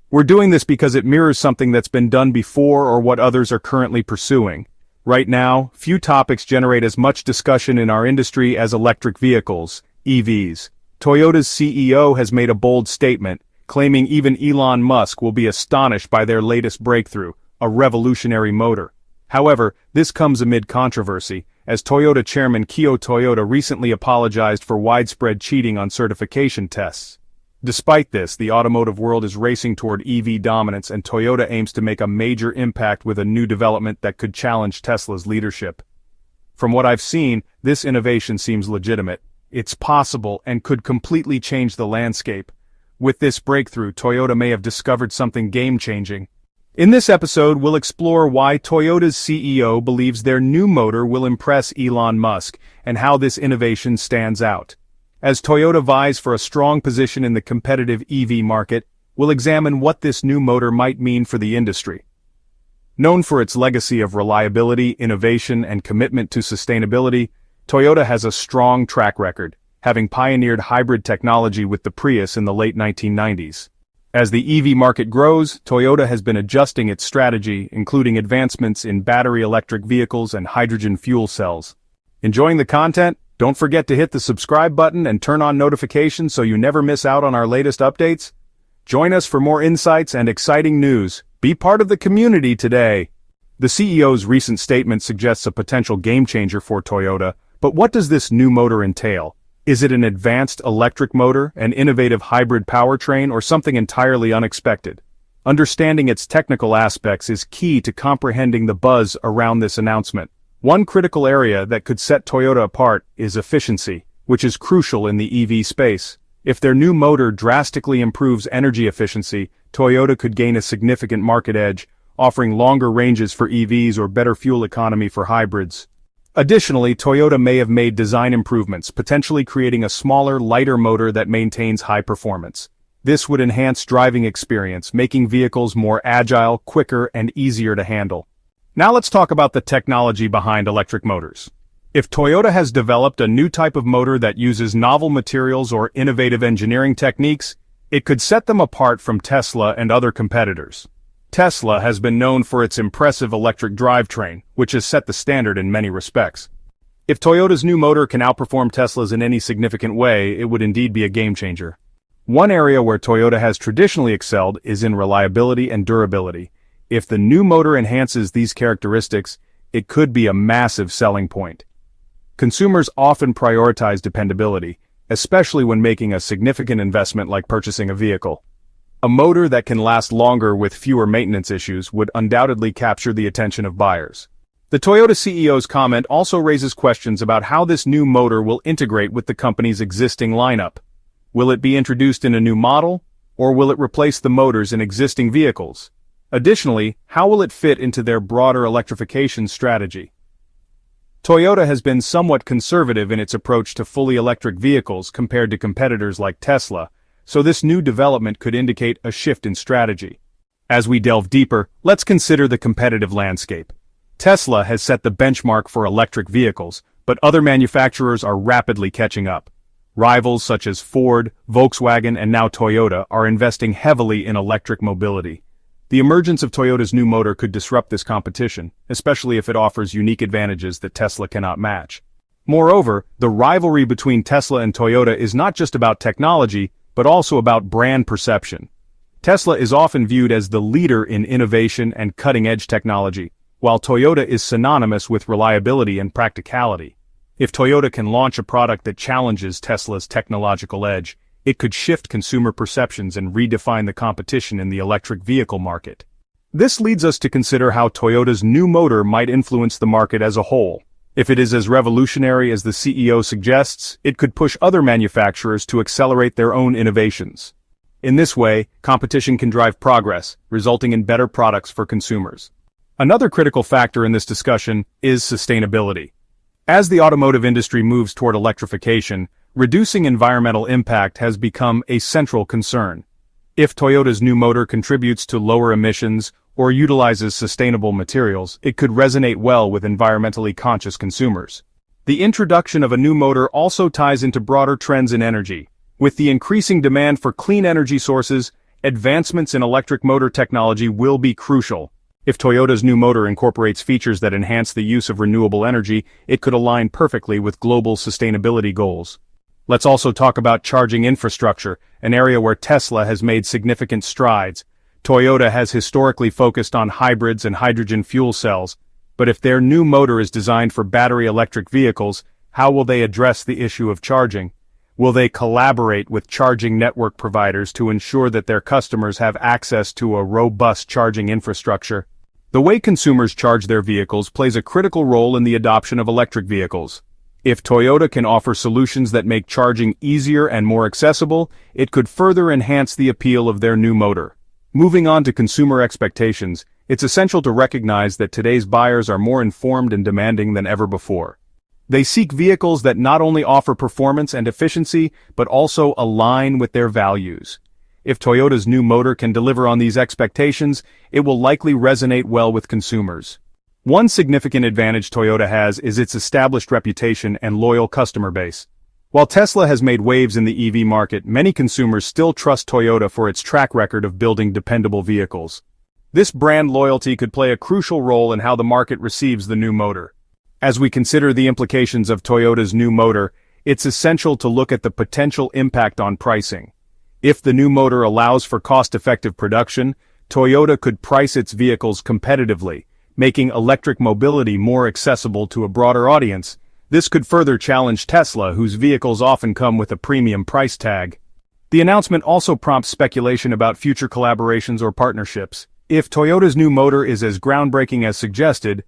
We're doing this because it mirrors something that's been done before or what others are currently pursuing. Right now, few topics generate as much discussion in our industry as electric vehicles, EVs. Toyota's CEO has made a bold statement, claiming even Elon Musk will be astonished by their latest breakthrough, a revolutionary motor. However, this comes amid controversy, as Toyota chairman Kiyo Toyota recently apologized for widespread cheating on certification tests. Despite this, the automotive world is racing toward EV dominance, and Toyota aims to make a major impact with a new development that could challenge Tesla's leadership. From what I've seen, this innovation seems legitimate. It's possible and could completely change the landscape. With this breakthrough, Toyota may have discovered something game-changing. In this episode, we'll explore why Toyota's CEO believes their new motor will impress Elon Musk, and how this innovation stands out. As Toyota vies for a strong position in the competitive EV market, we'll examine what this new motor might mean for the industry. Known for its legacy of reliability, innovation, and commitment to sustainability, Toyota has a strong track record, having pioneered hybrid technology with the Prius in the late 1990s. As the EV market grows, Toyota has been adjusting its strategy, including advancements in battery electric vehicles and hydrogen fuel cells. Enjoying the content? Don't forget to hit the subscribe button and turn on notifications so you never miss out on our latest updates. Join us for more insights and exciting news. Be part of the community today. The CEO's recent statement suggests a potential game-changer for Toyota, but what does this new motor entail? Is it an advanced electric motor, an innovative hybrid powertrain, or something entirely unexpected? Understanding its technical aspects is key to comprehending the buzz around this announcement. One critical area that could set Toyota apart is efficiency, which is crucial in the EV space. If their new motor drastically improves energy efficiency, Toyota could gain a significant market edge, offering longer ranges for EVs or better fuel economy for hybrids. Additionally, Toyota may have made design improvements, potentially creating a smaller, lighter motor that maintains high performance. This would enhance driving experience, making vehicles more agile, quicker, and easier to handle. Now let's talk about the technology behind electric motors. If Toyota has developed a new type of motor that uses novel materials or innovative engineering techniques, it could set them apart from Tesla and other competitors. Tesla has been known for its impressive electric drivetrain, which has set the standard in many respects. If Toyota's new motor can outperform Tesla's in any significant way, it would indeed be a game-changer. One area where Toyota has traditionally excelled is in reliability and durability. If the new motor enhances these characteristics, it could be a massive selling point. Consumers often prioritize dependability, especially when making a significant investment like purchasing a vehicle. A motor that can last longer with fewer maintenance issues would undoubtedly capture the attention of buyers. The Toyota CEO's comment also raises questions about how this new motor will integrate with the company's existing lineup. Will it be introduced in a new model, or will it replace the motors in existing vehicles? Additionally, how will it fit into their broader electrification strategy? Toyota has been somewhat conservative in its approach to fully electric vehicles compared to competitors like Tesla, so this new development could indicate a shift in strategy. As we delve deeper, let's consider the competitive landscape. Tesla has set the benchmark for electric vehicles, but other manufacturers are rapidly catching up. Rivals such as Ford, Volkswagen, and now Toyota are investing heavily in electric mobility. The emergence of Toyota's new motor could disrupt this competition, especially if it offers unique advantages that Tesla cannot match. Moreover, the rivalry between Tesla and Toyota is not just about technology, but also about brand perception. Tesla is often viewed as the leader in innovation and cutting-edge technology, while Toyota is synonymous with reliability and practicality. If Toyota can launch a product that challenges Tesla's technological edge, it could shift consumer perceptions and redefine the competition in the electric vehicle market. This leads us to consider how Toyota's new motor might influence the market as a whole. If it is as revolutionary as the CEO suggests, it could push other manufacturers to accelerate their own innovations. In this way, competition can drive progress, resulting in better products for consumers. Another critical factor in this discussion is sustainability. As the automotive industry moves toward electrification, reducing environmental impact has become a central concern. If Toyota's new motor contributes to lower emissions or utilizes sustainable materials, it could resonate well with environmentally conscious consumers. The introduction of a new motor also ties into broader trends in energy. With the increasing demand for clean energy sources, advancements in electric motor technology will be crucial. If Toyota's new motor incorporates features that enhance the use of renewable energy, it could align perfectly with global sustainability goals. Let's also talk about charging infrastructure, an area where Tesla has made significant strides. Toyota has historically focused on hybrids and hydrogen fuel cells, but if their new motor is designed for battery electric vehicles, how will they address the issue of charging? Will they collaborate with charging network providers to ensure that their customers have access to a robust charging infrastructure? The way consumers charge their vehicles plays a critical role in the adoption of electric vehicles. If Toyota can offer solutions that make charging easier and more accessible, it could further enhance the appeal of their new motor. Moving on to consumer expectations, it's essential to recognize that today's buyers are more informed and demanding than ever before. They seek vehicles that not only offer performance and efficiency, but also align with their values. If Toyota's new motor can deliver on these expectations, it will likely resonate well with consumers. One significant advantage Toyota has is its established reputation and loyal customer base. While Tesla has made waves in the EV market, many consumers still trust Toyota for its track record of building dependable vehicles. This brand loyalty could play a crucial role in how the market receives the new motor. As we consider the implications of Toyota's new motor, it's essential to look at the potential impact on pricing. If the new motor allows for cost-effective production, Toyota could price its vehicles competitively, making electric mobility more accessible to a broader audience. This could further challenge Tesla, whose vehicles often come with a premium price tag. The announcement also prompts speculation about future collaborations or partnerships. If Toyota's new motor is as groundbreaking as suggested,